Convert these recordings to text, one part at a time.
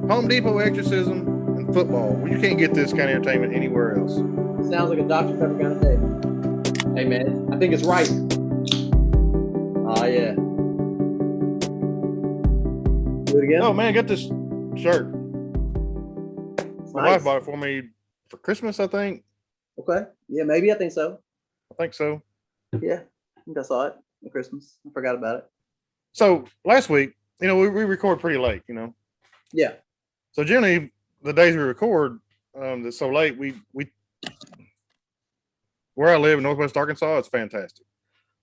Home Depot exorcism and football. Well, you can't get this kind of entertainment anywhere else. Sounds like a Dr. Pepper kind of day. Hey, man, I think it's right. Oh, yeah. Do it again? Oh, man, I got this shirt. My wife bought it for me for Christmas, I think. Okay. Yeah, maybe. I think so. I think so. Yeah, I think I saw it at Christmas. I forgot about it. So last week, we record pretty late, Yeah. So generally, the days we record that's so late, we where I live in Northwest Arkansas, it's fantastic.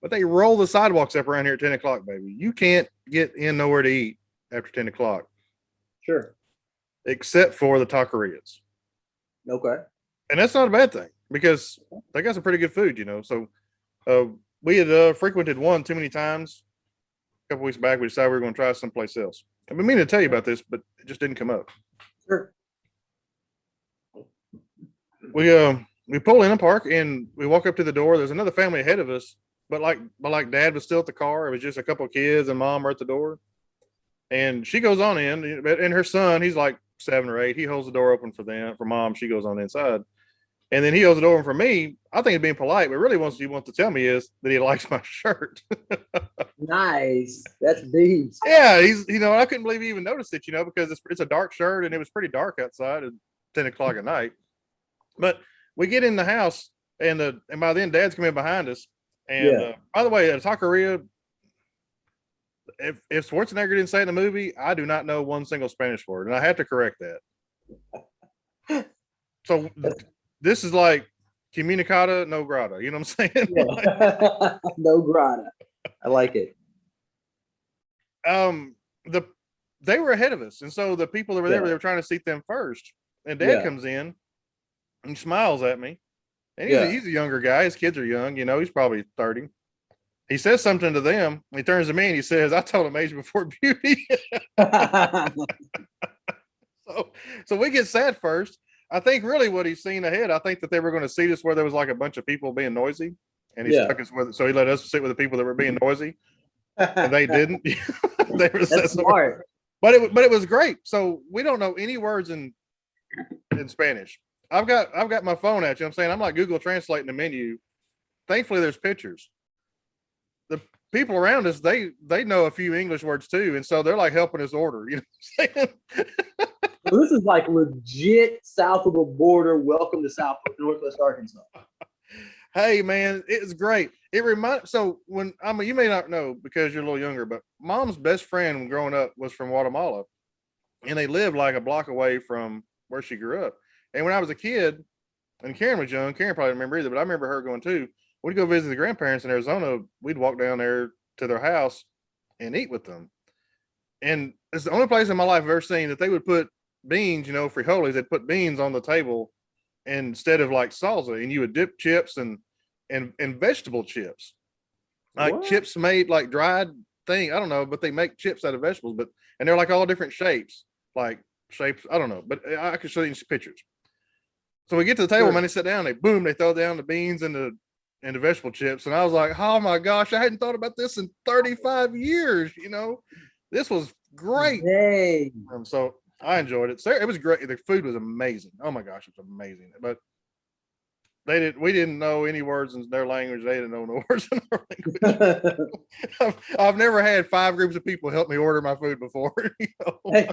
But they roll the sidewalks up around here at 10 o'clock, baby. You can't get in nowhere to eat after 10 o'clock. Sure. Except for the taquerias. Okay. And that's not a bad thing because they got some pretty good food, So we had frequented one too many times. A couple weeks back, we decided we were going to try someplace else. I've been meaning to tell you about this, but it just didn't come up. Sure. We pull in a park and we walk up to the door. There's another family ahead of us, but Dad was still at the car. It was just a couple of kids and Mom were at the door. And she goes on in, and her son, he's like 7 or 8. He holds the door open for Mom. She goes on inside. And then he holds the door open for me. I think he's being polite, but really what he wants to tell me is that he likes my shirt. Nice. That's beast. Yeah, he's I couldn't believe he even noticed it, because it's a dark shirt and it was pretty dark outside at 10 o'clock at night. But we get in the house and by then Dad's coming behind us. And by the way, at a taqueria, if Schwarzenegger didn't say it in the movie, I do not know one single Spanish word, and I have to correct that. So this is like comunicata no grata. You know what I'm saying? Yeah. No grata. I like it. They were ahead of us, and so the people that were there, they were trying to seat them first. And Dad comes in and smiles at me. And he's a younger guy. His kids are young. He's probably 30. He says something to them. He turns to me and he says, "I told him age before beauty." So we get sat first. I think really what he's seen ahead, I think that they were going to seat us where there was like a bunch of people being noisy. And he stuck us with it. So he let us sit with the people that were being noisy. And they didn't. They were smart. But it was great. So we don't know any words in Spanish. I've got my phone at you. I'm saying I'm like Google translating the menu. Thankfully, there's pictures. The people around us, they know a few English words too, and so they're like helping us order. You know what I'm saying? So this is like legit south of the border. Welcome to Northwest Arkansas. Hey man, it was great. It reminds so when you may not know because you're a little younger, but Mom's best friend when growing up was from Guatemala, and they lived like a block away from where she grew up. And when I was a kid, and Karen was young, Karen probably didn't remember either, but I remember her going too. We'd go visit the grandparents in Arizona. We'd walk down there to their house and eat with them. And it's the only place in my life I've ever seen that they would put beans, frijoles, they'd put beans on the table instead of like salsa, and you would dip chips and vegetable chips. Like what? Chips made like dried thing. I don't know, but they make chips out of vegetables, and they're like all different shapes. Like shapes, I don't know, but I can show you some pictures. So we get to the table, man, they sit down, they throw down the beans and the vegetable chips. And I was like, oh my gosh, I hadn't thought about this in 35 years. This was great. Hey. So I enjoyed it. So it was great. The food was amazing. Oh my gosh, it was amazing. But we didn't know any words in their language. They didn't know no words in our language. I've never had 5 groups of people help me order my food before. Hey,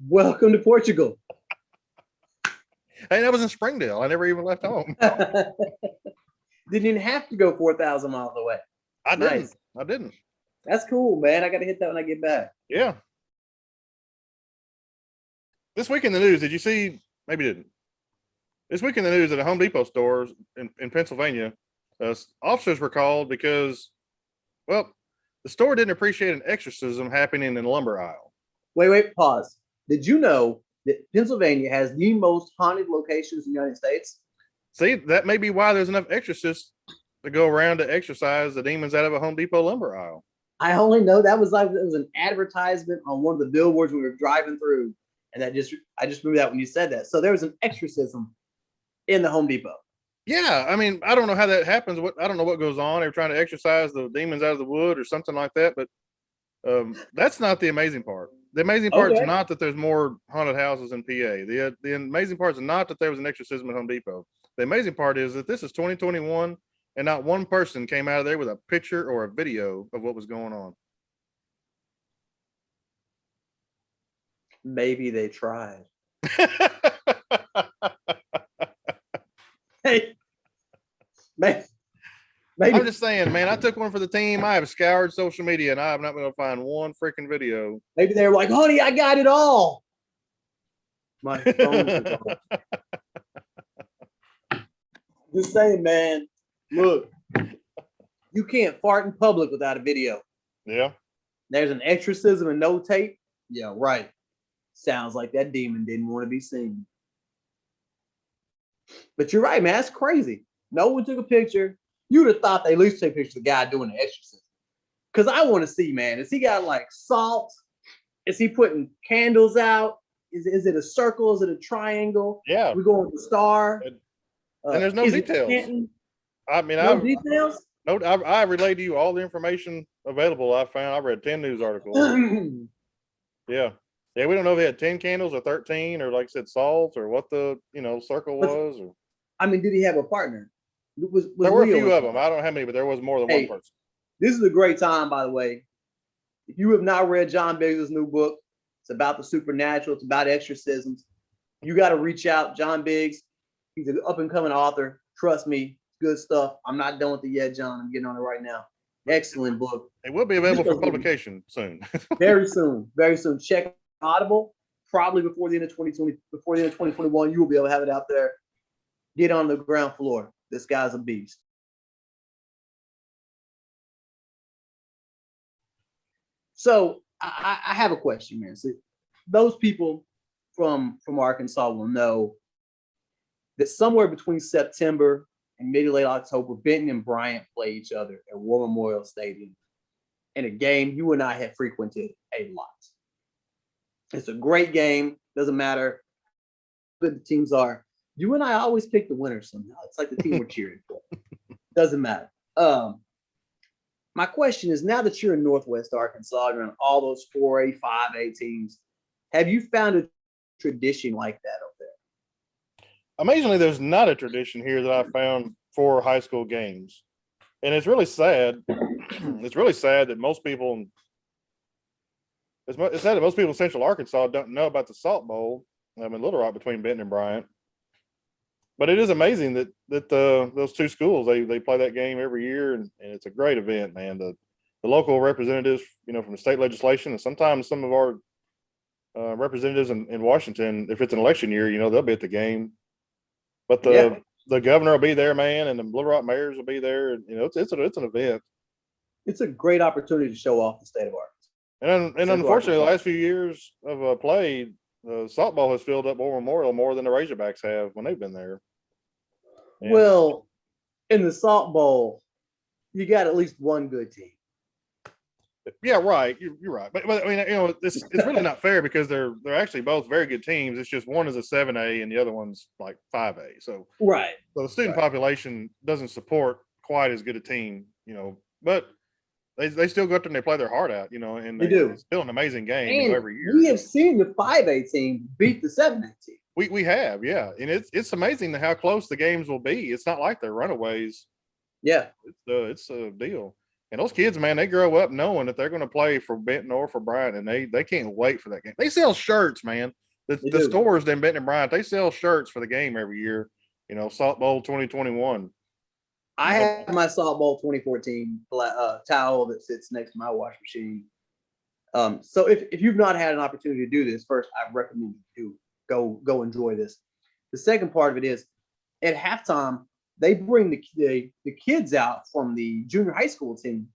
welcome to Portugal. Hey, that was in Springdale. I never even left home. Didn't even have to go 4,000 miles away. I didn't. That's cool, man. I got to hit that when I get back. Yeah. This week in the news, did you see? Maybe you didn't. This week in the news at a Home Depot store in Pennsylvania, officers were called because, the store didn't appreciate an exorcism happening in the lumber aisle. Wait, pause. Did you know that Pennsylvania has the most haunted locations in the United States? See, that may be why there's enough exorcists to go around to exorcise the demons out of a Home Depot lumber aisle. I only know it was an advertisement on one of the billboards we were driving through, and I just remember that when you said that. So there was an exorcism in the Home Depot. Yeah, I mean, I don't know how that happens. I don't know what goes on. They're trying to exorcise the demons out of the wood or something like that. But that's not the amazing part. The amazing part is Okay. not that there's more haunted houses in PA. The amazing part is not that there was an exorcism at Home Depot. The amazing part is that this is 2021 and not one person came out of there with a picture or a video of what was going on. Maybe they tried. Hey, maybe, I'm just saying, man, I took one for the team. I have scoured social media and I have not been able to find one freaking video. maybe they were like, honey, I got it all. My phone was off. Just saying, man. Look, you can't fart in public without a video. Yeah. There's an exorcism and no tape. Yeah, right. Sounds like that demon didn't want to be seen. But you're right, man. That's crazy. No one took a picture. You'd have thought they at least take pictures of the guy doing the exorcism. Because I want to see, man. Is he got like salt? Is he putting candles out? Is it a circle? Is it a triangle? Yeah. We going with the star. And there's no details. I mean, no details. No, I relayed to you all the information available. I found. I read 10 news articles. Yeah. Yeah, we don't know if he had 10 candles or 13 or like I said, salt or what the circle was. Or I mean, did he have a partner? There were a few of them. I don't know how many, but there was more than one person. This is a great time, by the way. If you have not read John Biggs' new book, it's about the supernatural. It's about exorcisms. You got to reach out. John Biggs, he's an up-and-coming author. Trust me, good stuff. I'm not done with it yet, John. I'm getting on it right now. Excellent book. It will be available for publication soon. Very soon. Very soon. Check Audible. Probably before the end of 2020, before the end of 2021, you will be able to have it out there. Get on the ground floor. This guy's a beast. So I have a question, man. So those people from Arkansas will know that somewhere between September and mid to late October, Benton and Bryant play each other at War Memorial Stadium in a game you and I have frequented a lot. It's a great game. Doesn't matter how good the teams are. You and I always pick the winner somehow. It's like the team we're cheering for. Doesn't matter. My question is, now that you're in Northwest Arkansas, you're on all those 4A, 5A teams, have you found a tradition like that up there? Amazingly, there's not a tradition here that I found for high school games. And it's really sad. It's really sad that most people, it's sad that most people in Central Arkansas don't know about the Salt Bowl in Little Rock between Benton and Bryant. But it is amazing that those two schools, they play that game every year, and it's a great event, man. The local representatives, from the state legislation, and sometimes some of our representatives in Washington, if it's an election year, they'll be at the game. But the governor will be there, man, and the Little Rock mayors will be there, and it's an event. It's a great opportunity to show off the state of Arkansas. And unfortunately, the last few years of play, the Salt Bowl has filled up War Memorial more than the Razorbacks have when they've been there. Yeah. Well, in the Salt Bowl, you got at least one good team. Yeah, right. You're right. But I mean, it's really not fair because they're actually both very good teams. It's just one is a 7A and the other one's like 5A. So right. So the student population doesn't support quite as good a team, but they still go up there and they play their heart out, and they do. It's still an amazing game every year. We have seen the 5A team beat the 7A team. We have, yeah. And it's amazing how close the games will be. It's not like they're runaways. Yeah. It's a deal. And those kids, man, they grow up knowing that they're going to play for Benton or for Bryant, and they can't wait for that game. They sell shirts, man. The stores in Benton and Bryant, they sell shirts for the game every year. Salt Bowl 2021. I have my Salt Bowl 2014 towel that sits next to my wash machine. So if you've not had an opportunity to do this, first I recommend you go enjoy this. The second part of it is at halftime they bring the kids out from the junior high school team,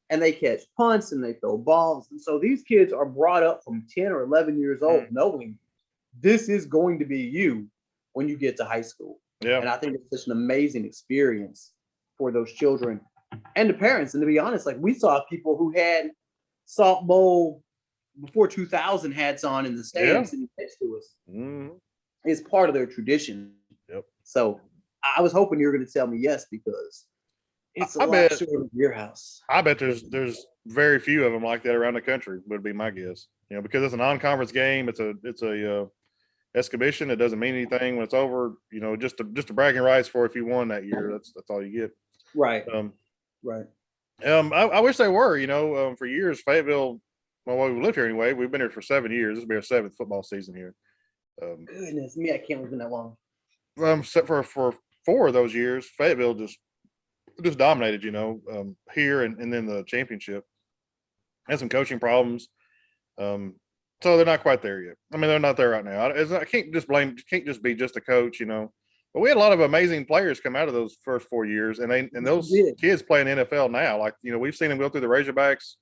and they catch punts and they throw balls. And so these kids are brought up from 10 or 11 years old, knowing this is going to be you when you get to high school. Yeah. And I think it's such an amazing experience for those children and the parents. And to be honest, like we saw people who had Salt Bowl before 2000 hats on in the stands sitting next to us. Mm-hmm. It's part of their tradition. Yep. So I was hoping you were going to tell me yes, because it's a lot short of your house. I bet there's very few of them like that around the country, would be my guess. because it's a non-conference game. It's a exhibition. It doesn't mean anything when it's over. Just a bragging rights for if you won that year. That's all you get. Right. Um, right. I wish they were. For years, Fayetteville. Well, we lived here anyway. We've been here for 7 years. This will be our 7th football season here. Goodness me, I can't live in that long. Except for 4 of those years, Fayetteville just dominated. Here and then the championship. Had some coaching problems. So they're not quite there yet. I mean, they're not there right now. I can't just be just a coach. But we had a lot of amazing players come out of those first 4 years, and those kids play in the NFL now. Like, we've seen them go through the Razorbacks,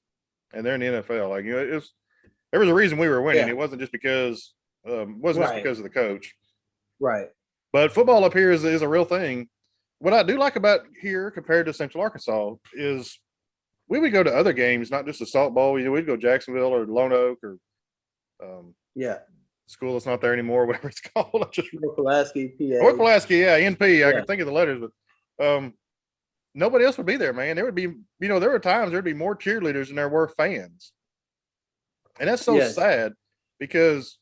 and they're in the NFL. Like, there was a reason we were winning. Yeah. It wasn't just because just because of the coach. Right. But football up here is a real thing. What I do like about here compared to Central Arkansas is we would go to other games, not just the Salt Bowl. We'd go Jacksonville or Lone Oak or school that's not there anymore, whatever it's called. North Pulaski, PA. North Pulaski, NP. I can think of the letters, but nobody else would be there, man. There would be, there were times there'd be more cheerleaders than there were fans. And that's so sad because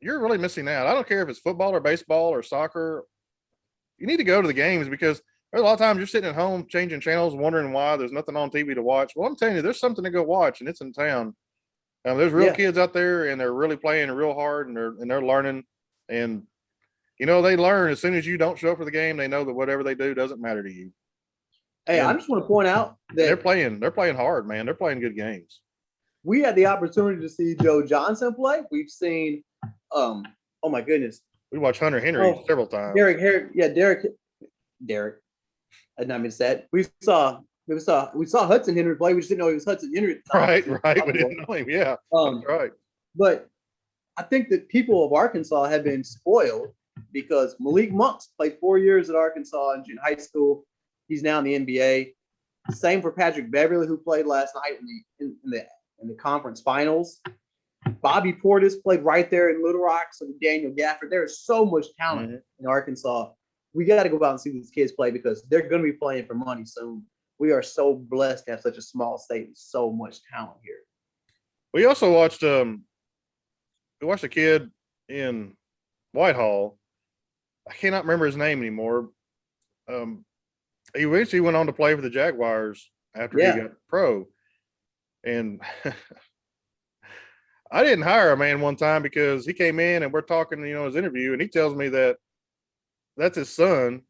you're really missing out. I don't care if it's football or baseball or soccer. You need to go to the games because there's a lot of times you're sitting at home changing channels, wondering why there's nothing on TV to watch. Well, I'm telling you, there's something to go watch, and it's in town. There's real kids out there, and they're really playing real hard, and they're learning. And they learn as soon as you don't show up for the game. They know that whatever they do doesn't matter to you. Hey, I just want to point out that they're playing hard, man. They're playing good games. We had the opportunity to see Joe Johnson play. We've seen, oh my goodness, we watched Hunter Henry several times. Derek. I did not mean to say it. We saw Hudson Henry play. We just didn't know he was Hudson Henry. Right. We didn't know him. Yeah, that's right. But I think that people of Arkansas have been spoiled because Malik Monks played 4 years at Arkansas in high school. He's now in the NBA. Same for Patrick Beverly, who played last night in the conference finals. Bobby Portis played right there in Little Rock. So Daniel Gafford. There is so much talent in Arkansas. We got to go out and see these kids play because they're going to be playing for money soon. We are so blessed to have such a small state and so much talent here. We also watched a kid in Whitehall. I cannot remember his name anymore. He eventually went on to play for the Jaguars after he got pro. And I didn't hire a man one time because he came in and we're talking, his interview, and he tells me that that's his son.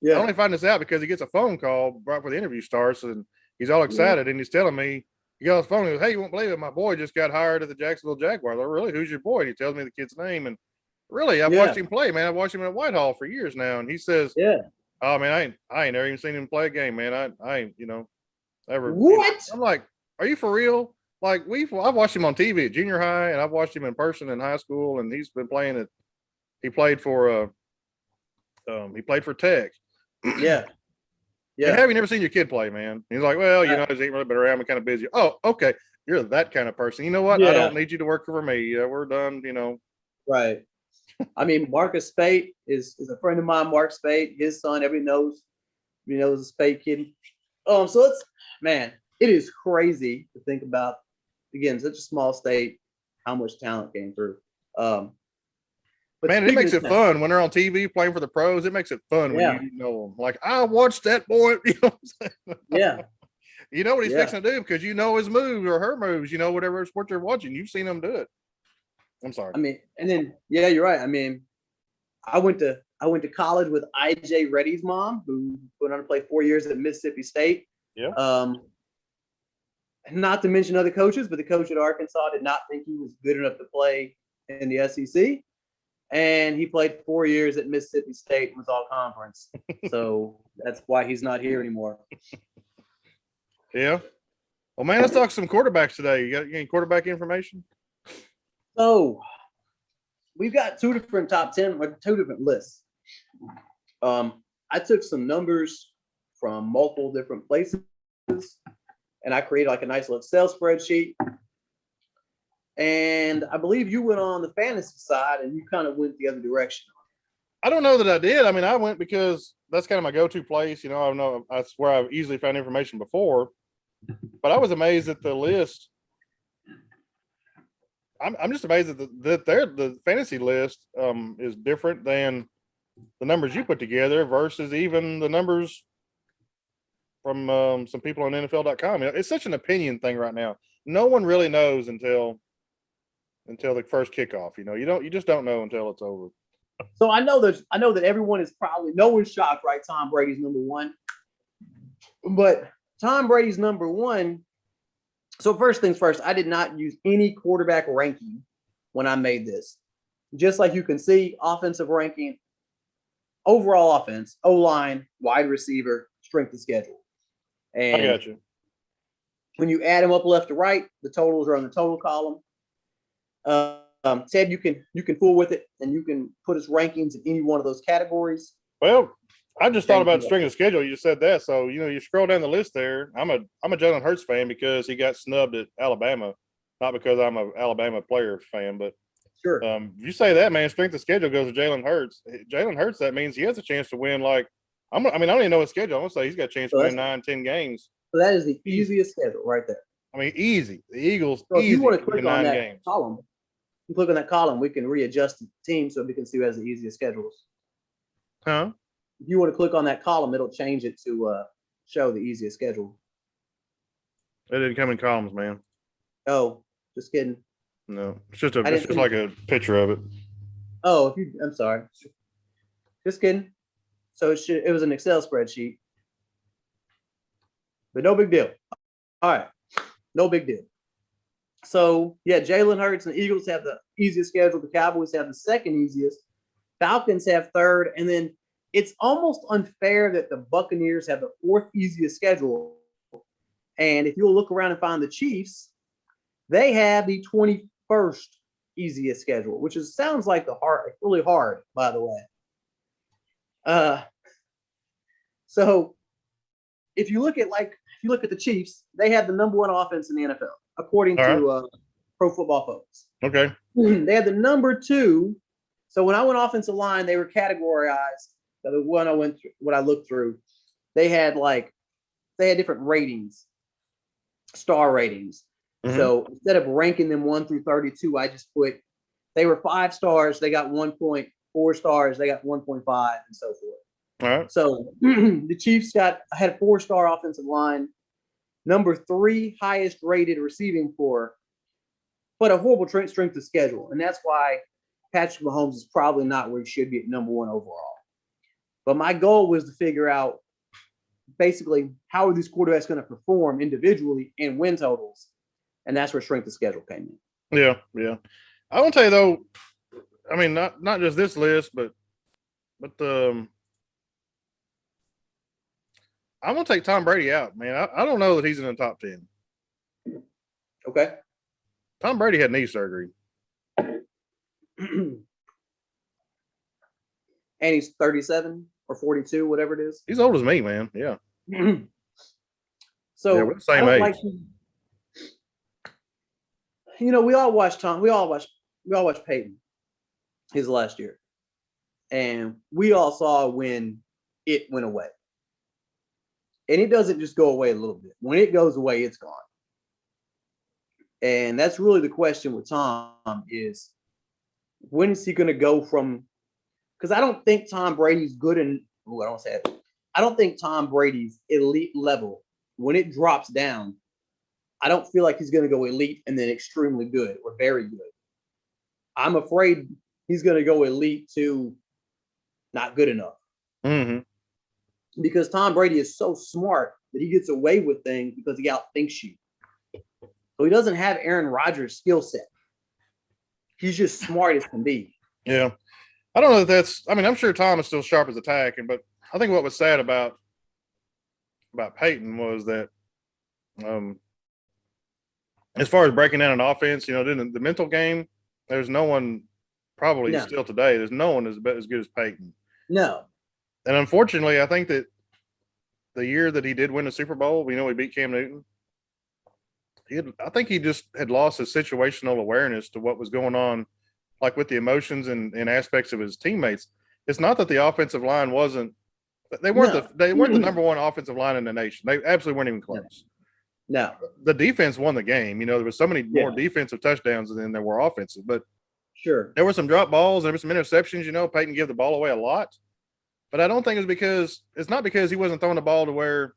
Yeah. I only find this out because he gets a phone call right before the interview starts, and he's all excited, and he's telling me, he got his phone, he goes, "Hey, you won't believe it, my boy just got hired at the Jacksonville Jaguars." "Oh, really? Who's your boy?" And he tells me the kid's name, and really, I've watched him play, man. I've watched him at Whitehall for years now, and he says, "Oh, man, I ain't never even seen him play a game, man. I ain't, ever." What? I'm like, "Are you for real?" Like, I've watched him on TV at junior high, and I've watched him in person in high school, and he's been playing he played for Tech. Yeah. Have you never seen your kid play, man? He's like, "Well, he ain't really been around. I'm kind of busy." "Oh, okay. You're that kind of person. You know what? I don't need you to work for me. We're done, Right. I mean, Marcus Spate is a friend of mine, Mark Spate. His son, everybody knows a Spate kid. So it is crazy to think about, again, such a small state, how much talent came through. But man, it makes it fun when they're on TV playing for the pros. It makes it fun when you know them. Like, I watched that boy. You know what I'm saying? Yeah. You know what he's fixing to do because you know his moves or her moves. Whatever sport you're watching, you've seen them do it. I'm sorry. I mean, and then you're right. I mean, I went to college with IJ Reddy's mom, who went on to play 4 years at Mississippi State. Yeah. Not to mention other coaches, but the coach at Arkansas did not think he was good enough to play in the SEC. And he played 4 years at Mississippi State and was all conference. So that's why he's not here anymore. Yeah. Well, man, let's talk some quarterbacks today. You got any quarterback information? So we've got two different top 10 or two different lists. I took some numbers from multiple different places and I created like a nice little Excel spreadsheet. And I believe you went on the fantasy side and you kind of went the other direction. I don't know that I did. I mean, I went because that's kind of my go-to place. I know that's where I've easily found information before. But I was amazed at the list I'm just amazed that the fantasy list is different than the numbers you put together versus even the numbers from some people on NFL.com. It's such an opinion thing right now. No one really knows until the first kickoff. You just don't know until it's over. So I know that everyone is probably no one's shocked, right? Tom Brady's number one, but Tom Brady's number one. So first things first, I did not use any quarterback ranking when I made this. Just like you can see, offensive ranking, overall offense, O-line, wide receiver, strength of schedule. And I got you. When you add them up left to right, the totals are on the total column. Ted, you can fool with it, and you can put his rankings in any one of those categories. Well, I just thought about strength of schedule. You just said that, so you scroll down the list there. I'm a Jalen Hurts fan because he got snubbed at Alabama, not because I'm an Alabama player fan. But sure, you say that, man. Strength of schedule goes to Jalen Hurts. Jalen Hurts. That means he has a chance to win. I don't even know his schedule. I'm gonna say he's got a chance to win 9-10 games. So that is the easiest schedule right there. I mean, easy. The Eagles. So if easy you want to click on that games. column, you click on that column, we can readjust the team so we can see who has the easiest schedules. Huh? If you want to click on that column, it'll change it to show the easiest schedule. It didn't come in columns, man. Oh, just kidding. No, it's just like a picture of it. Oh, I'm sorry. Just kidding. So it was an Excel spreadsheet, but no big deal. All right, no big deal. So yeah, Jalen Hurts and the Eagles have the easiest schedule. The Cowboys have the second easiest. Falcons have third, and then it's almost unfair that the Buccaneers have the fourth easiest schedule. And if you'll look around and find the Chiefs, they have the 21st easiest schedule, which sounds like really hard, by the way. So if you look at the Chiefs, they have the number one offense in the NFL, according to Pro Football Focus. Okay. They had the number two. So when I went offensive line, they were categorized. The one I went through, what I looked through, they had different ratings, star ratings. Mm-hmm. So instead of ranking them 1 through 32, I just put they were 5 stars, they got 1.4 stars, they got 1.5, and so forth. All right. So the Chiefs had a 4-star offensive line, number 3 highest rated receiving corps, but a horrible strength of schedule, and that's why Patrick Mahomes is probably not where he should be at number 1 overall. But my goal was to figure out basically how are these quarterbacks going to perform individually and win totals, and that's where strength of schedule came in. Yeah. I want to tell you though, I mean not just this list, but I'm gonna take Tom Brady out, man. I don't know that he's in the top 10. Okay. Tom Brady had knee surgery. And he's 37 or 42, whatever it is. He's old as me, man. Yeah. So we're the same age. We all watched Peyton his last year. And we all saw when it went away. And it doesn't just go away a little bit. When it goes away, it's gone. And that's really the question with Tom is when is he going to go from – because I don't think Tom Brady's good in – I don't say it. I don't think Tom Brady's elite level, when it drops down, I don't feel like he's going to go elite and then extremely good or very good. I'm afraid he's going to go elite to not good enough. Mm-hmm. Because Tom Brady is so smart that he gets away with things because he outthinks you. So he doesn't have Aaron Rodgers' skill set. He's just smart as can be. Yeah. I don't know if that's – I mean, I'm sure Tom is still sharp as a tack, but I think what was sad about Peyton was that as far as breaking down an offense, the mental game, there's no one probably still today. There's no one as good as Peyton. No. And unfortunately, I think that the year that he did win the Super Bowl, he beat Cam Newton. I think he just had lost his situational awareness to what was going on, like with the emotions and aspects of his teammates. It's not that the offensive line wasn't – they weren't the number one offensive line in the nation. They absolutely weren't even close. No. The defense won the game. You know, there was so many more Yeah. defensive touchdowns than there were offensive, but Sure. there were some drop balls. There were some interceptions. You know, Peyton gave the ball away a lot, but I don't think it's not because he wasn't throwing the ball to where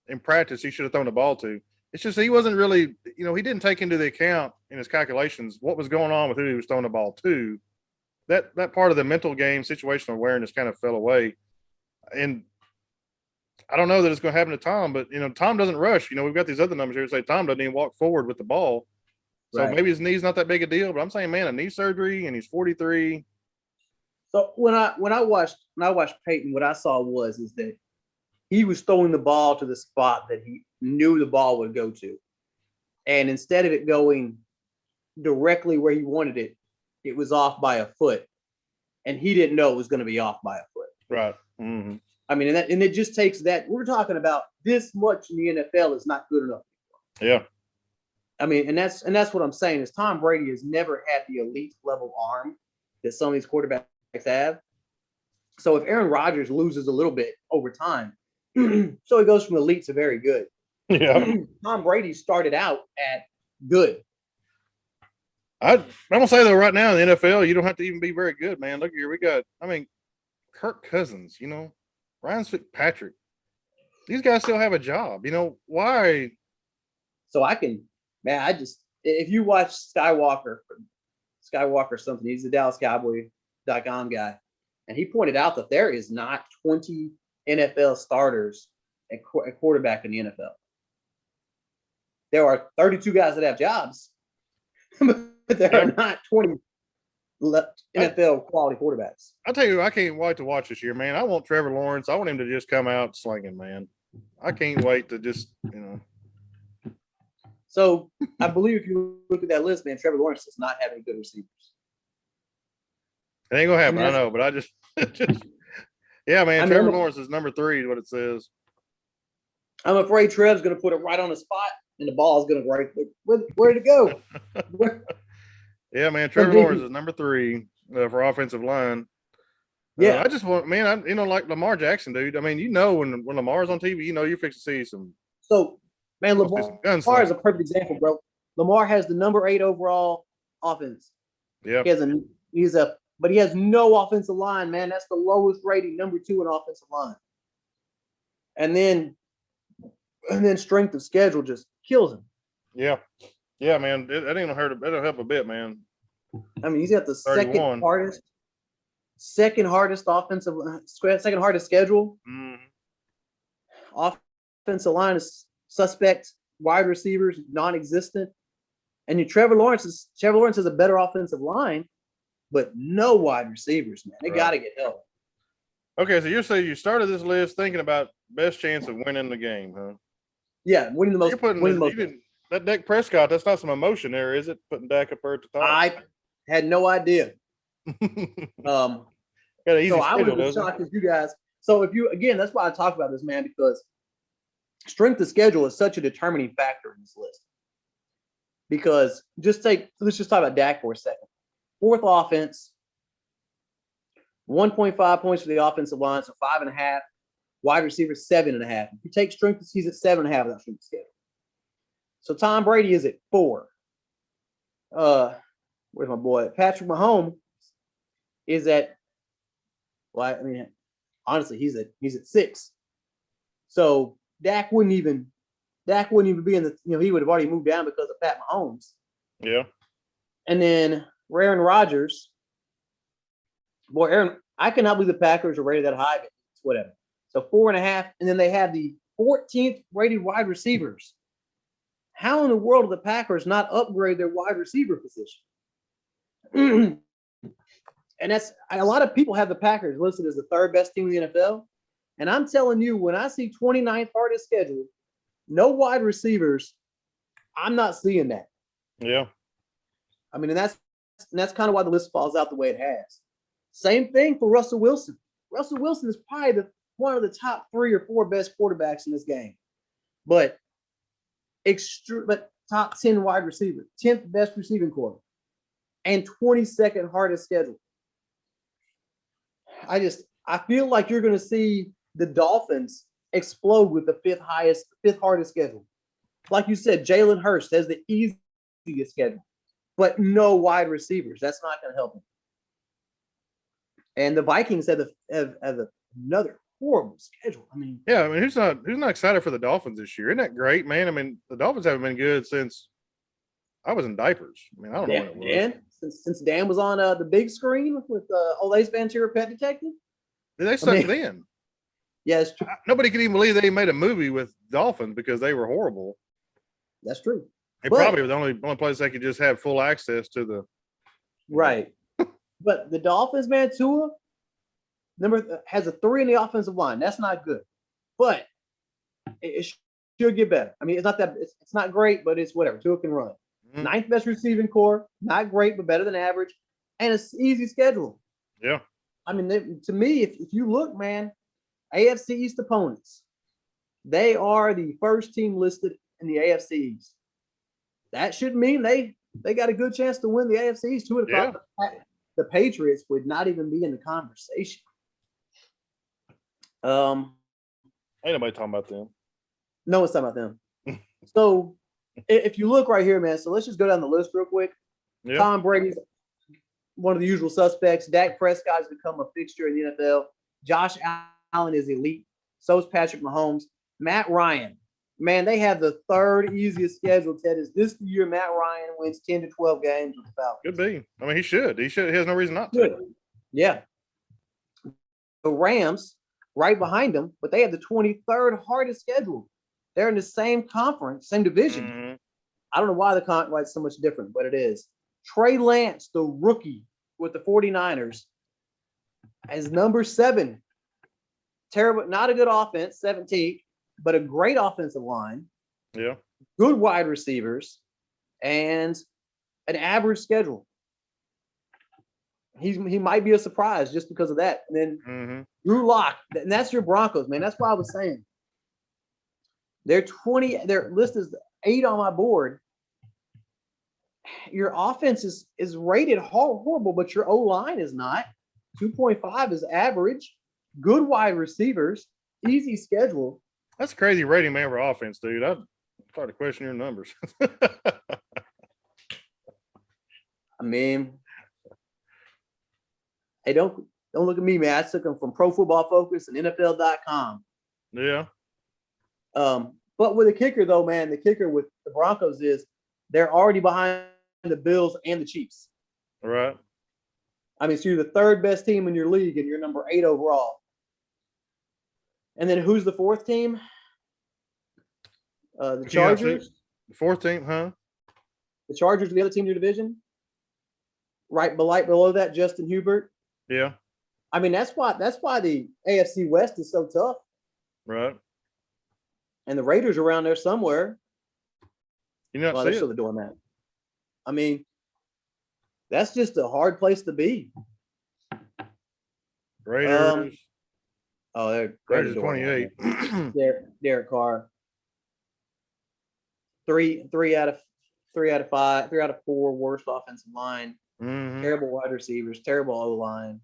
in practice he should have thrown the ball to. It's just he wasn't really, you know, he didn't take into the account in his calculations what was going on with who he was throwing the ball to. That part of the mental game, situational awareness, kind of fell away. And I don't know that it's going to happen to Tom, but you know, Tom doesn't rush. You know, we've got these other numbers here that say Tom doesn't even walk forward with the ball. So Right. maybe his knee's not that big a deal, but I'm saying, man, a knee surgery and he's 43. So when I watched Peyton, what I saw is that he was throwing the ball to the spot that he knew the ball would go to. And instead of it going directly where he wanted it, it was off by a foot. And he didn't know it was going to be off by a foot. Right. Mm-hmm. I mean, and it just takes that. We're talking about this much in the NFL is not good enough. Yeah. I mean, and that's what I'm saying is Tom Brady has never had the elite level arm that some of these quarterbacks have. So if Aaron Rodgers loses a little bit over time, so he goes from elite to very good. Yeah. Tom Brady started out at good. I'm gonna say though, right now in the NFL, you don't have to even be very good, man. Look here, we got, I mean, Kirk Cousins, you know, Ryan Fitzpatrick. These guys still have a job. You know, why? So I just if you watch Skywalker something, he's the Dallas Cowboy.com guy, and he pointed out that there is not 20 NFL starters at quarterback in the NFL. There are 32 guys that have jobs, but there are not 20 NFL quality quarterbacks. I'll tell you, I can't wait to watch this year, man. I want Trevor Lawrence. I want him to just come out slinging, man. I can't wait to just, you know. So I believe if you look at that list, man, Trevor Lawrence does not have any good receivers. It ain't gonna happen, I know, but I just yeah, man. Trevor Lawrence is number 3, is what it says. I'm afraid Trev's gonna put it right on the spot and the ball is gonna go right where to go. Yeah, man. Trevor Lawrence is number 3 for offensive line. Yeah, I just want, man, like Lamar Jackson, dude. I mean, you know, when Lamar's on TV, you know, you're fixing to see some. So, man, Lamar is a perfect example, bro. Lamar has the number 8 overall offense. Yeah. But he has no offensive line, man. That's the lowest rating, number 2 in offensive line. And then strength of schedule just kills him. Yeah. Yeah, man. That ain't gonna hurt. That'll help a bit, man. I mean, he's got the second hardest second hardest schedule. Mm-hmm. Offensive line is suspect. Wide receivers non-existent. And Trevor Lawrence has a better offensive line, but no wide receivers, man. They got to get help. Okay, so you're saying you started this list thinking about best chance of winning the game, huh? Yeah, winning the most. That Dak Prescott, that's not some emotion there, is it? Putting Dak up there at the top. I had no idea. So I was as shocked as you guys. So that's why I talk about this, man, because strength of schedule is such a determining factor in this list. Because let's just talk about Dak for a second. 4th offense, 1.5 points for the offensive line, so 5.5. Wide receiver 7.5. If you take strength, he's at 7.5 without strength of schedule. So Tom Brady is at 4. Where's my boy? Patrick Mahomes is at. Well, I mean, honestly, he's at 6. So Dak wouldn't even be in the. He would have already moved down because of Pat Mahomes. Yeah. And then Aaron Rodgers. Boy, I cannot believe the Packers are rated that high, but it's whatever. So 4.5, and then they have the 14th rated wide receivers. How in the world do the Packers not upgrade their wide receiver position? And that's a lot of people have the Packers listed as the 3rd best team in the NFL. And I'm telling you, when I see 29th hardest schedule, no wide receivers, I'm not seeing that. Yeah. I mean, and that's kind of why the list falls out the way it has. Same thing for Russell Wilson. Russell Wilson is probably one of the top 3 or 4 best quarterbacks in this game. But top 10 wide receiver, 10th best receiving corps, and 22nd hardest schedule. I feel like you're going to see the Dolphins explode with the 5th hardest schedule. Like you said, Jalen Hurst has the easiest schedule, but no wide receivers. That's not going to help him. And the Vikings have another horrible schedule. I mean, yeah, I mean, who's not excited for the Dolphins this year? Isn't that great, man? I mean, the Dolphins haven't been good since I was in diapers. I mean, I don't know when it was. Dan, since Dan was on the big screen with Old Ace Ventura, Pet Detective. They sucked then. Yeah, it's true. Nobody could even believe they made a movie with Dolphins because they were horrible. That's true. It probably was the only place they could just have full access to the. Right. But the Dolphins, man, Tua has a 3 in the offensive line. That's not good, but it should get better. I mean, it's not that it's not great, but it's whatever. Tua can run. Mm-hmm. 9th best receiving core, not great, but better than average, and it's easy schedule. Yeah. I mean, to me, if you look, man, AFC East opponents, they are the first team listed in the AFC East. That should mean they got a good chance to win the AFC East. Who would have thought the Patriots would not even be in the conversation? Ain't nobody talking about them. No one's talking about them. So if you look right here, man, so let's just go down the list real quick. Yeah. Tom Brady's one of the usual suspects. Dak Prescott has become a fixture in the NFL. Josh Allen is elite. So is Patrick Mahomes. Matt Ryan. Man, they have the 3rd easiest schedule, Ted. Is this the year Matt Ryan wins 10 to 12 games with the Falcons? Could be. I mean, he should. He has no reason not to. Yeah. The Rams right behind them, but they have the 23rd hardest schedule. They're in the same conference, same division. Mm-hmm. I don't know why why it's so much different, but it is. Trey Lance, the rookie with the 49ers, as number 7. Terrible, not a good offense, 17th, but a great offensive line. Yeah. Good wide receivers and an average schedule. He might be a surprise just because of that. And then Drew Lock, and that's your Broncos, man. That's why I was saying. Their list is 8 on my board. Your offense is rated horrible, but your O-line is not. 2.5 is average. Good wide receivers, easy schedule. That's a crazy rating, man, for offense, dude. I'd start to question your numbers. I mean, hey, don't look at me, man. I took them from Pro Football Focus and NFL.com. Yeah. But with the kicker, though, man, the kicker with the Broncos is they're already behind the Bills and the Chiefs. Right. I mean, so you're the 3rd best team in your league, and you're number 8 overall. And then who's the 4th team? The Chargers. The 4th team, huh? The Chargers are the other team in your division. Right below that, Justin Herbert. Yeah. I mean, that's why the AFC West is so tough. Right. And the Raiders are around there somewhere. You're not they're still the doormat. I mean, that's just a hard place to be. Raiders. They're Raiders 28. Derek Carr. 3 out of 5, 3 out of 4 worst offensive line. Mm-hmm. Terrible wide receivers, terrible O-line.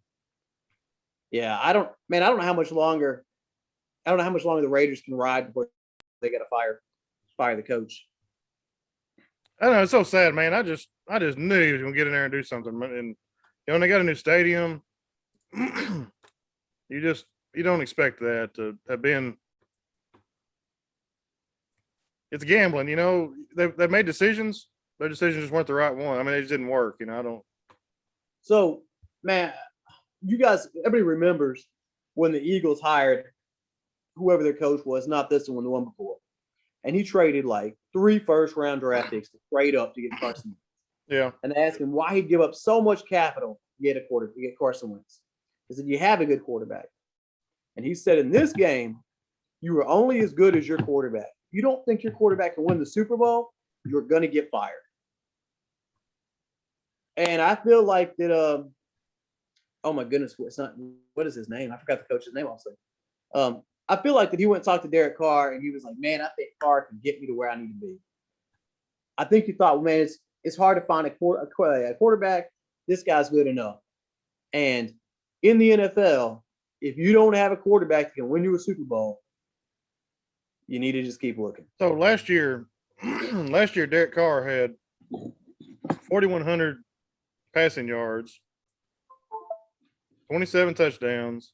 Yeah, I don't know how much longer the Raiders can ride before they got to fire the coach. I know, it's so sad, man. I just knew he was gonna get in there and do something. And they got a new stadium. You don't expect that to have been. It's gambling, They made decisions. Their decisions just weren't the right one. I mean, they just didn't work. I don't. So, man, you guys, everybody remembers when the Eagles hired whoever their coach was, not this one, the one before. And he traded like 3 first-round draft picks to trade up to get Carson. Yeah. And they asked him why he'd give up so much capital to get Carson Wentz. He said, you have a good quarterback. And he said, in this game, you are only as good as your quarterback. You don't think your quarterback can win the Super Bowl, you're going to get fired. And I feel like that, oh my goodness, what is his name? I forgot the coach's name also. I feel like that he went and talked to Derek Carr and he was like, man, I think Carr can get me to where I need to be. I think he thought, well, man, it's hard to find a quarterback. This guy's good enough. And in the NFL, if you don't have a quarterback that can win you a Super Bowl, you need to just keep looking. So last year, last year Derek Carr had 4,100 passing yards, 27 touchdowns,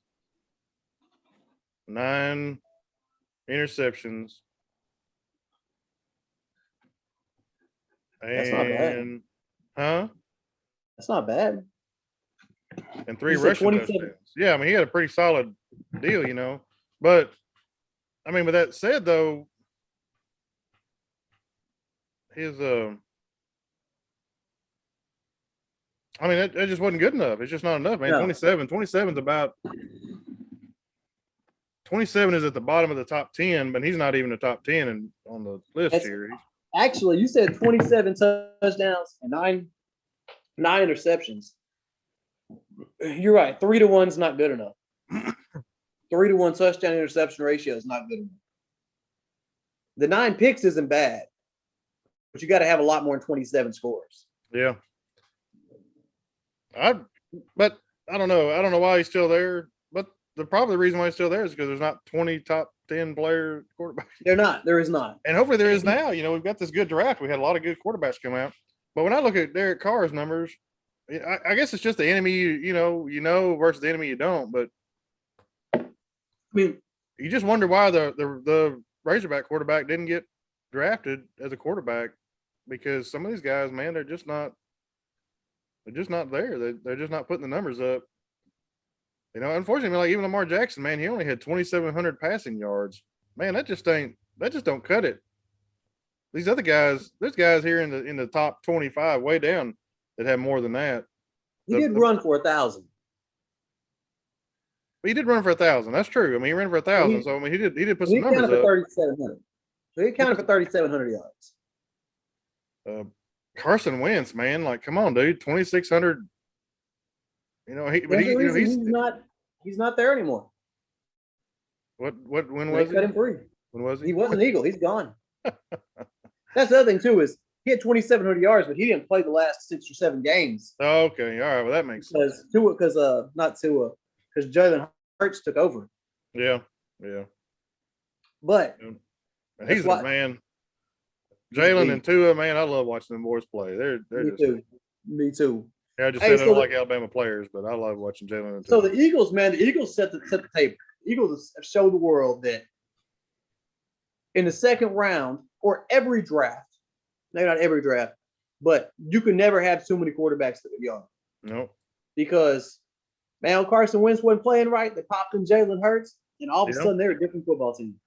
9 interceptions, That's not bad. and That's not bad. and 3 You said rushing 27. touchdowns. Yeah, I mean he had a pretty solid deal, you know. But I mean, with that said, though, his I mean that just wasn't good enough. It's just not enough, man. No. 27's about 27 is at the bottom of the top 10, but he's not even the top 10 on the list here. Actually, you said 27 touchdowns and nine interceptions. You're right. 3-to-1 is not good enough. 3-to-1 touchdown interception ratio is not good enough. The 9 picks isn't bad, but you got to have a lot more than 27 scores. Yeah. But I don't know. I don't know why he's still there. But probably the reason why he's still there is because there's not 20 top 10 player quarterbacks. They're not. There is not. And hopefully there is now. You know, we've got this good draft. We had a lot of good quarterbacks come out. But when I look at Derek Carr's numbers, I guess it's just the enemy you know versus the enemy you don't. But I mean, you just wonder why the Razorback quarterback didn't get drafted as a quarterback, because some of these guys, man, they're just not there. They're just not putting the numbers up. You know, unfortunately, like even Lamar Jackson, man, he only had 2,700 passing yards. Man, that just don't cut it. These other guys, there's guys here in the top 25, way down, that have more than that. He did run for 1,000. But he did run for 1,000. That's true. I mean, he ran for 1,000. So I mean, he did put some numbers up. 3,700. So he counted for 3,700 yards. Carson Wentz, man, like, come on, dude, 2,600. You know, he's not there anymore. When was he? Cut him free. When was he? He wasn't an Eagle. He's gone. That's the other thing too, is he had 2,700 yards, but he didn't play the last 6 or 7 games. Oh, okay, all right. Well, that makes sense. Because Jalen Hurts took over. Yeah. But and he's a man. Jalen and Tua, man, I love watching them boys play. Me too. Yeah, I just said I don't like Alabama players, but I love watching Jalen and Tua. So the Eagles, man, set the table. The Eagles have showed the world that in the second round or every draft, maybe not every draft, but you can never have too many quarterbacks that are young. No. Because, man, Carson Wentz wasn't playing right. They popped in Jalen Hurts, and all of a sudden they're a different football team.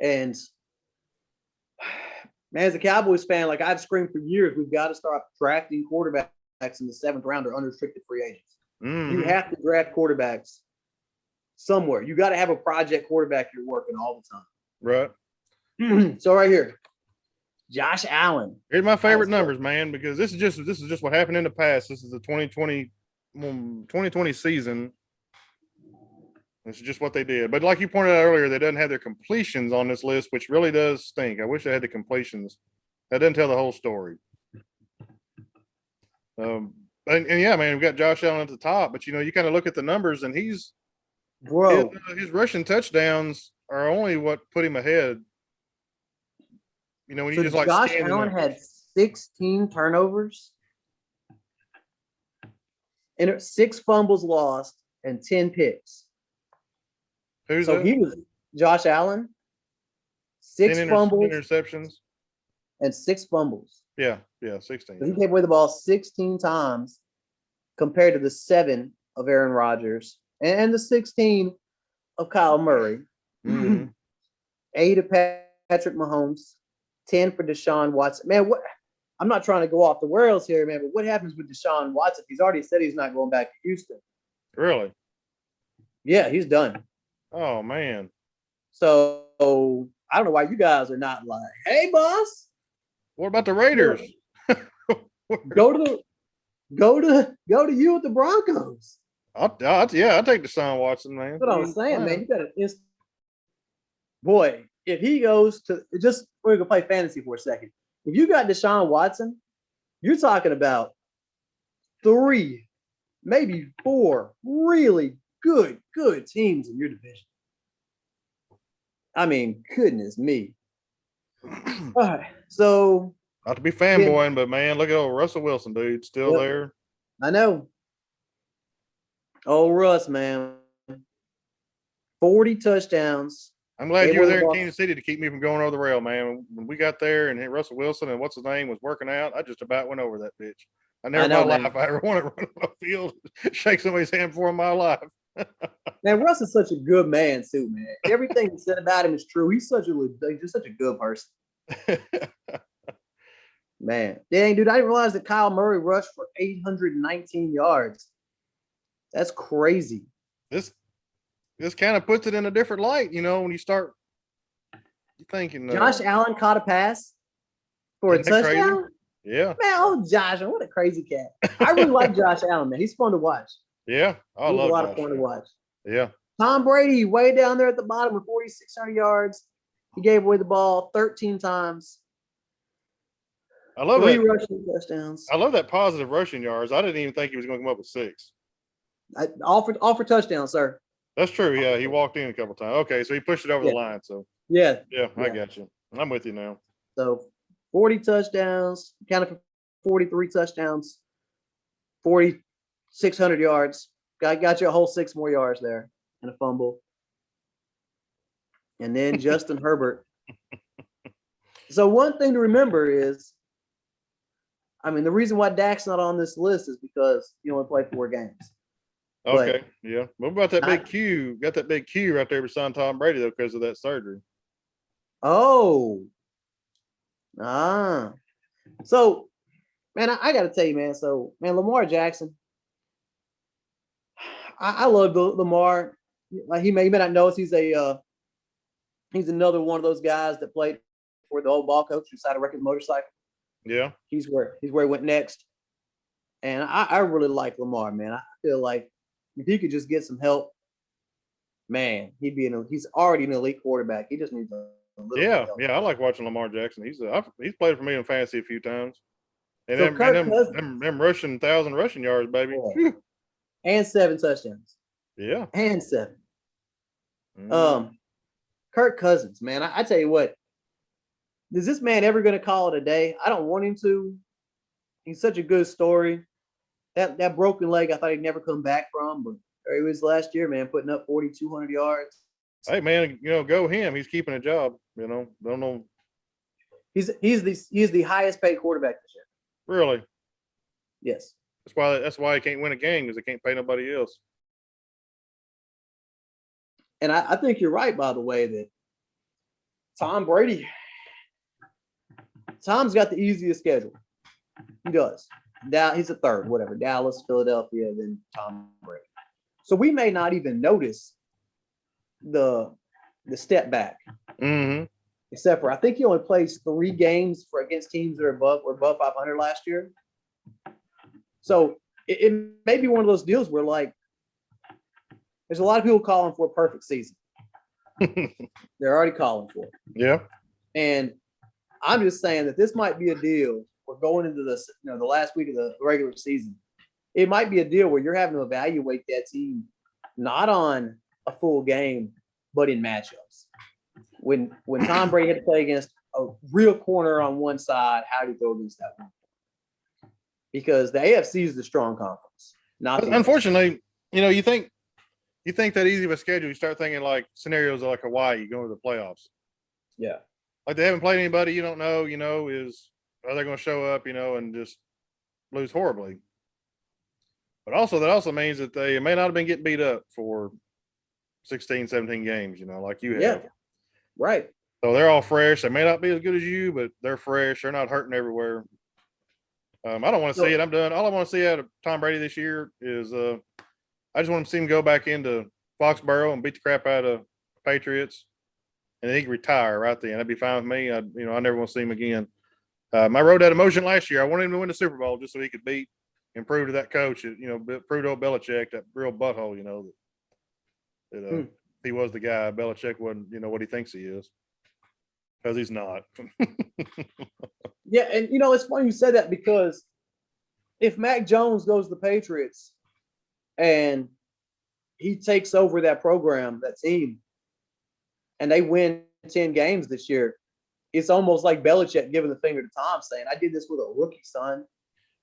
And, man, as a Cowboys fan, like I've screamed for years, we've got to start drafting quarterbacks in the 7th round or unrestricted free agents. Mm-hmm. You have to draft quarterbacks somewhere. You got to have a project quarterback you're working all the time. Right. So right here, Josh Allen. Here's my favorite numbers, man, because this is just what happened in the past. This is the 2020 season. This is just what they did. But like you pointed out earlier, they doesn't have their completions on this list, which really does stink. I wish they had the completions. That doesn't tell the whole story. And yeah, man, we've got Josh Allen at the top, but you kind of look at the numbers, and his rushing touchdowns are only what put him ahead. You know, when you just like Josh Allen had 16 turnovers, and 6 fumbles lost, and 10 picks. Who's that? He was Josh Allen. 6 fumbles, interceptions, and 6 fumbles. Yeah, 16. So he gave away the ball 16 times compared to the 7 of Aaron Rodgers and the 16 of Kyle Murray. Mm-hmm. 8 of Patrick Mahomes, 10 for Deshaun Watson. Man, what? I'm not trying to go off the rails here, man, but what happens with Deshaun Watson? He's already said he's not going back to Houston. Really? Yeah, he's done. Oh, man. So I don't know why you guys are not like, hey, boss. What about the Raiders? Go to you with the Broncos. I'll take Deshaun Watson, man. That's what I'm saying, man. You got an instant. Boy, if he goes to we're gonna play fantasy for a second. If you got Deshaun Watson, you're talking about 3, maybe 4 really good teams in your division. I mean, goodness me. All right. So Not to be then, fanboying, but man, look at old Russell Wilson, dude, still yep, there. I know. Oh, Russ, man. 40 touchdowns. I'm glad Gave you were away the there in ball. Kansas City to keep me from going over the rail, man. When we got there and hit Russell Wilson and what's his name was working out, I just about went over that bitch. I never I in my know, life man. I ever want to run on a field, shake somebody's hand before in my life. Man, Russ is such a good man, too, man. Everything he said about him is true. He's just such a good person. Man. Dang, dude, I didn't realize that Kyle Murray rushed for 819 yards. That's crazy. this this kind of puts it in a different light, when you start thinking, Josh Allen caught a pass for a isn't that crazy? touchdown. Yeah, Man, oh, Josh, what a crazy cat. I really like Josh Allen, man. He's fun to watch. yeah, I He's a love lot Josh of fun to Allen. watch. Yeah, Tom Brady, way down there at the bottom with 4,600 yards. He gave away the ball 13 times. I love 3 that. rushing touchdowns. I love that positive rushing yards. I didn't even think he was going to come up with 6. All for touchdowns, sir. That's true. Yeah, he walked in a couple times. Okay, so he pushed it over the line. So Yeah. I got you. I'm with you now. So 40 touchdowns, counted for 43 touchdowns, 4,600 yards. Got you a whole 6 more yards there and a fumble. And then Justin Herbert. So one thing to remember is, the reason why Dak's not on this list is because he only played 4 games. Okay, yeah. What about that big Q? Got that big Q right there beside Tom Brady though, because of that surgery. Oh. So, man, I got to tell you, man. So, man, Lamar Jackson. I love Lamar. Like he may not know us. He's another one of those guys that played for the old ball coach who side a record motorcycle. Yeah, he's where he went next. And I really like Lamar, man. I feel like if he could just get some help, man, he's already an elite quarterback. He just needs a little yeah, help. yeah. I like watching Lamar Jackson. He's played for me in fantasy a few times. And So them rushing 1,000 rushing yards, baby. Yeah. And 7 touchdowns. Yeah. And 7. Kirk Cousins, man. I tell you what, is this man ever going to call it a day? I don't want him to. He's such a good story. That broken leg, I thought he'd never come back from, but there he was last year, man, putting up 4,200 yards. Hey, man, go him. He's keeping a job. Don't know. He's the highest paid quarterback this year. Really? Yes. That's why he can't win a game, because they can't pay nobody else. And I think you're right, by the way, that Tom Brady, Tom's got the easiest schedule. He does. He's a third, whatever. Dallas, Philadelphia, then Tom Brady. So we may not even notice the step back. Mm-hmm. Except for I think he only plays 3 games against teams that were above 500 last year. So it may be one of those deals where, like, there's a lot of people calling for a perfect season. They're already calling for it. Yeah. And I'm just saying that this might be a deal. We're going into the last week of the regular season. It might be a deal where you're having to evaluate that team not on a full game, but in matchups. When Tom Brady had to play against a real corner on one side, how do you throw against that one? Because the AFC is the strong conference. Unfortunately, you think that easy of a schedule, you start thinking like scenarios like Hawaii going to the playoffs. Yeah. Like they haven't played anybody you don't know, are they going to show up, and just lose horribly. But that also means that they may not have been getting beat up for 16, 17 games, like you have. Yeah. Right. So they're all fresh. They may not be as good as you, but they're fresh. They're not hurting everywhere. I don't want to see it. I'm done. All I want to see out of Tom Brady this year is I just want to see him go back into Foxborough and beat the crap out of Patriots, and then he can retire right then. That'd be fine with me. I never want to see him again. I wrote that emotion last year. I wanted him to win the Super Bowl just so he could beat and prove to that coach, prove to old Belichick, that real butthole, that he was the guy. Belichick wasn't, what he thinks he is, because he's not. Yeah, and it's funny you said that, because if Mac Jones goes to the Patriots and he takes over that program, that team, and they win 10 games this year, it's almost like Belichick giving the finger to Tom, saying, "I did this with a rookie, son."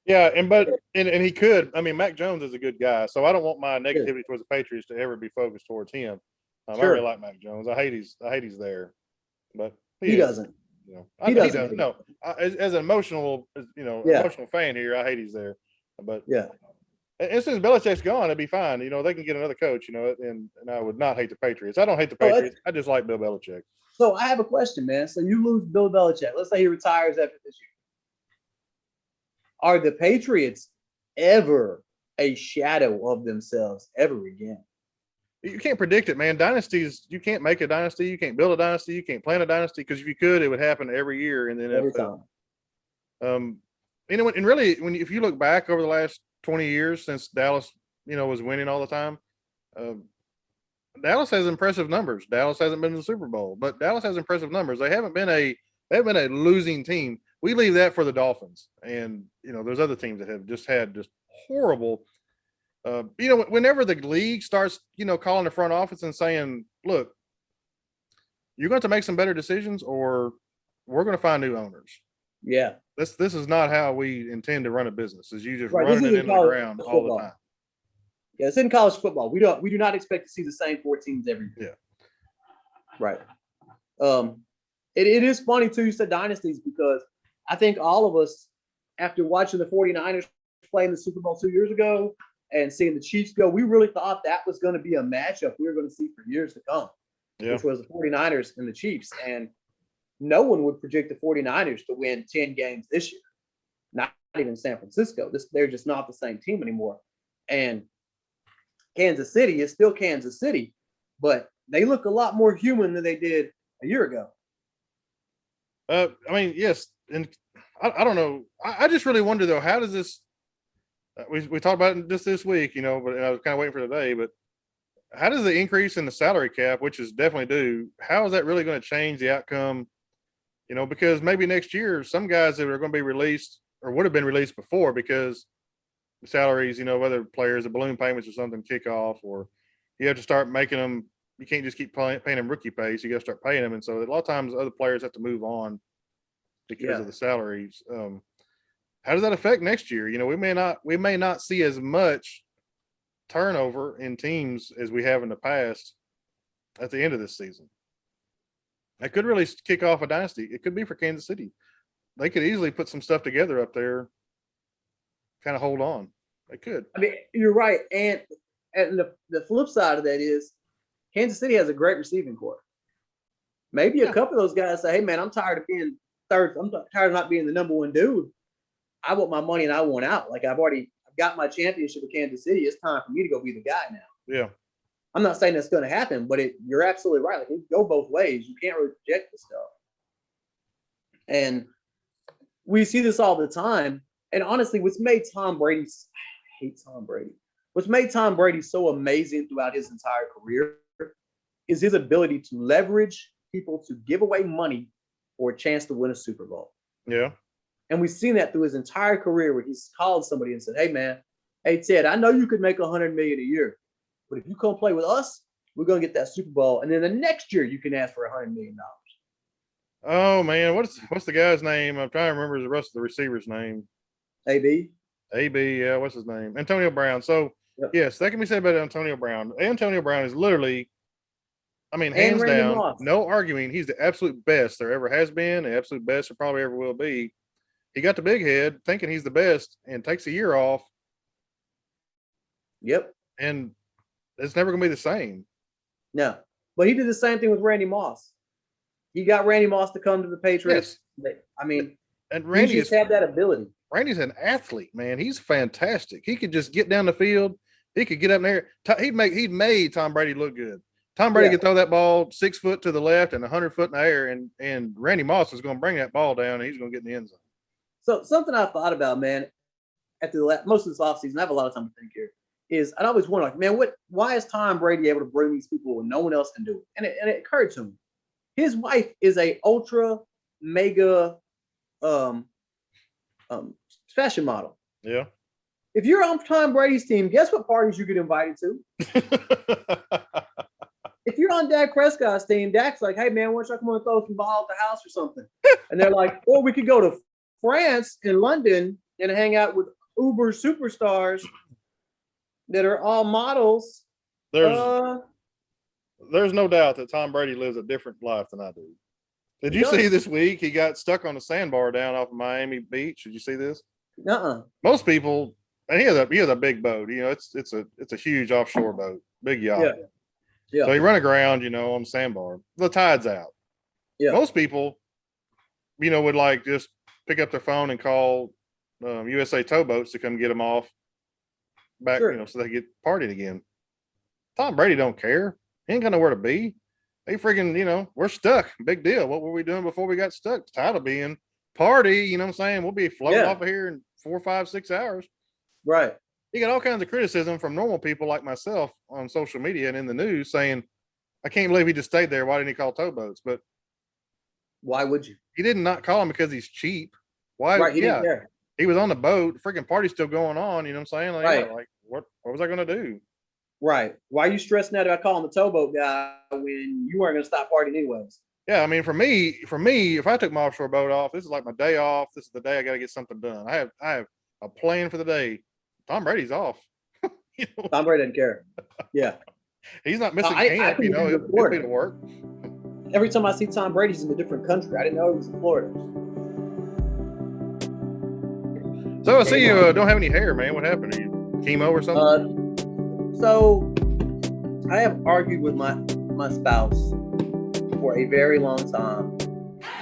Yeah, and he could. I mean, Mac Jones is a good guy, so I don't want my negativity towards the Patriots to ever be focused towards him. I really like Mac Jones. I hate he's there, but he doesn't. You know, he doesn't. No, as an emotional, emotional fan here, I hate he's there. But as soon as Belichick's gone, it'd be fine. You know, they can get another coach. You know, and I would not hate the Patriots. I don't hate the Patriots. I just like Bill Belichick. So I have a question, man. So you lose Bill Belichick. Let's say he retires after this year. Are the Patriots ever a shadow of themselves ever again? You can't predict it, man. Dynasties, you can't make a dynasty. You can't build a dynasty. You can't plan a dynasty because if you could, it would happen every year in the NFL. And really, if you look back over the last 20 years since Dallas, was winning all the time, Dallas has impressive numbers. Dallas hasn't been in the Super Bowl, but Dallas has impressive numbers. They haven't been a losing team. We leave that for the Dolphins, and there's other teams that have just had horrible. Whenever the league starts, calling the front office and saying, "Look, you're going to make some better decisions, or we're going to find new owners." Yeah, this is not how we intend to run a business. Is you just running it into the ground all the time. Yeah, it's in college football. We do not expect to see the same 4 teams every year. Yeah, right. It is funny too. You said dynasties because I think all of us, after watching the 49ers play in the Super Bowl 2 years ago and seeing the Chiefs go, we really thought that was going to be a matchup we were going to see for years to come, which was the 49ers and the Chiefs. And no one would predict the 49ers to win 10 games this year, not even San Francisco. They're just not the same team anymore. And Kansas City is still Kansas City, but they look a lot more human than they did a year ago. I mean, yes, and I don't know. I just really wonder though, how does this? We talked about it just this week, but I was kind of waiting for today. But how does the increase in the salary cap, which is definitely due, how is that really going to change the outcome? Because maybe next year some guys that are going to be released or would have been released before because the salaries, whether players, the balloon payments or something kick off, or you have to start making them. You can't just keep paying them rookie pay. So you got to start paying them. And so a lot of times other players have to move on because of the salaries. How does that affect next year? We may not see as much turnover in teams as we have in the past at the end of this season. That could really kick off a dynasty. It could be for Kansas City. They could easily put some stuff together up there, kind of hold on. They could. I mean, you're right. And the flip side of that is Kansas City has a great receiving corps. Maybe a couple of those guys say, "Hey, man, I'm tired of being third. I'm tired of not being the number one dude. I want my money and I want out. Like I've got my championship with Kansas City. It's time for me to go be the guy now." Yeah. I'm not saying that's going to happen, but you're absolutely right. Like it go both ways. You can't really project this stuff. And we see this all the time. And honestly, what's made Tom Brady, I hate Tom Brady. What's made Tom Brady so amazing throughout his entire career is his ability to leverage people to give away money for a chance to win a Super Bowl. Yeah. And we've seen that through his entire career where he's called somebody and said, "Hey, man, hey, Ted, I know you could make $100 million a year, but if you come play with us, we're going to get that Super Bowl. And then the next year you can ask for $100 million. Oh, man. What's the guy's name? I'm trying to remember the rest of the receiver's name. AB, yeah. What's his name? Antonio Brown. So, yes, that can be said about Antonio Brown. Antonio Brown is literally, I mean, hands down, no arguing. He's the absolute best there ever has been, the absolute best there probably ever will be. He got the big head thinking he's the best and takes a year off. Yep. And it's never going to be the same. No. But he did the same thing with Randy Moss. He got Randy Moss to come to the Patriots. Yes. I mean, and Randy just had that ability. Randy's an athlete, man. He's fantastic. He could just get down the field. He could get up there. He'd made Tom Brady look good. Tom Brady could throw that ball 6 foot to the left and 100 foot in the air, and Randy Moss is going to bring that ball down, and he's going to get in the end zone. So something I thought about, man, most of this offseason, I have a lot of time to think here, is I always wonder, like, man, why is Tom Brady able to bring these people when no one else can do it? And it occurred to me. His wife is a ultra mega fashion model. Yeah. If you're on Tom Brady's team, guess what parties you get invited to? If you're on Dak Prescott's team. Dak's like, hey man, why don't you come on and throw some ball at the house or something? And they're like, or we could go to France and London and hang out with Uber superstars that are all models. There's no doubt that Tom Brady lives a different life than I do. Did you see this week he got stuck on a sandbar down off of Miami Beach? Did you see this? Most people, and he has a big boat. You know, it's a huge offshore boat, big yacht. Yeah. So he run aground, you know, on the sandbar. The tide's out. Yeah. Most people, you know, would like just pick up their phone and call USA Towboats to come get them off back, Sure. you know, so they get partying again. Tom Brady don't care. He ain't got nowhere to be. They freaking, you know, we're stuck. Big deal. What were we doing before we got stuck? It's tired of being party. You know what I'm saying? We'll be floating off of here in 4, 5, 6 hours. Right. You get all kinds of criticism from normal people like myself on social media and in the news saying, I can't believe he just stayed there. Why didn't he call towboats? But why would you? he did not call him because he's cheap. Why? Right. He didn't care. He was on the boat. The freaking party's still going on. You know what I'm saying? Like, Right. yeah, like what was I going to do? Right. Why are you stressing out about calling the towboat guy when you weren't going to stop partying anyways? Yeah, I mean, for me, if I took my offshore boat off, this is like my day off. This is the day I got to get something done. I have a plan for the day. Tom Brady's off. You know? Tom Brady doesn't care. Yeah. He's not missing I camp. You know, he'll be to work. Every time I see Tom Brady, he's in a different country. I didn't know he was in Florida. So I see you don't have any hair, man. What happened? Are you chemo or something? So I have argued with my spouse for a very long time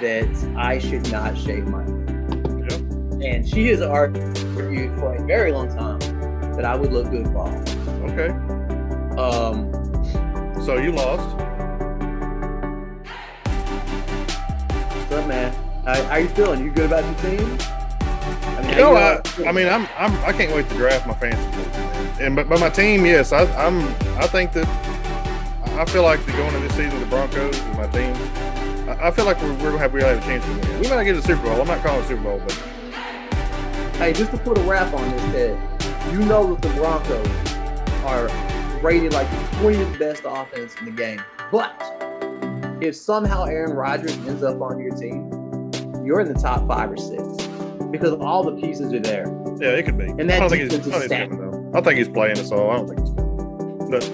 that I should not shave my head. Yeah. And she has argued for a very long time that I would look good bald. Okay. So you lost. What's up, man? How you feeling? You good about your team? I can't wait to draft my fantasy league, man. And but my team, yes, I think that I feel like going into this season, the Broncos is my team. I feel like we're gonna have a chance to win. We might not get a Super Bowl. I'm not calling it Super Bowl, but hey, just to put a wrap on this, Ted, you know that the Broncos are rated like the 20th best offense in the game. But if somehow Aaron Rodgers ends up on your team, you're in the top 5 or 6 because all the pieces are there. yeah, it could be. And that I don't think defense he's is stacked. coming though. I think he's playing us all. I don't think he's coming. But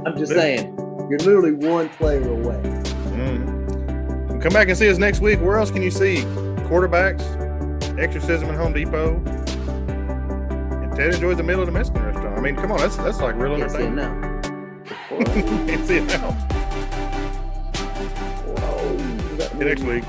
I'm just saying, you're literally one player away. Come back and see us next week. Where else can you see quarterbacks, exorcism at Home Depot, and Ted enjoys the meal at a Mexican restaurant? I mean, come on, that's like real Can't see it entertainment. now. Can't see it now. Whoa. See you next week.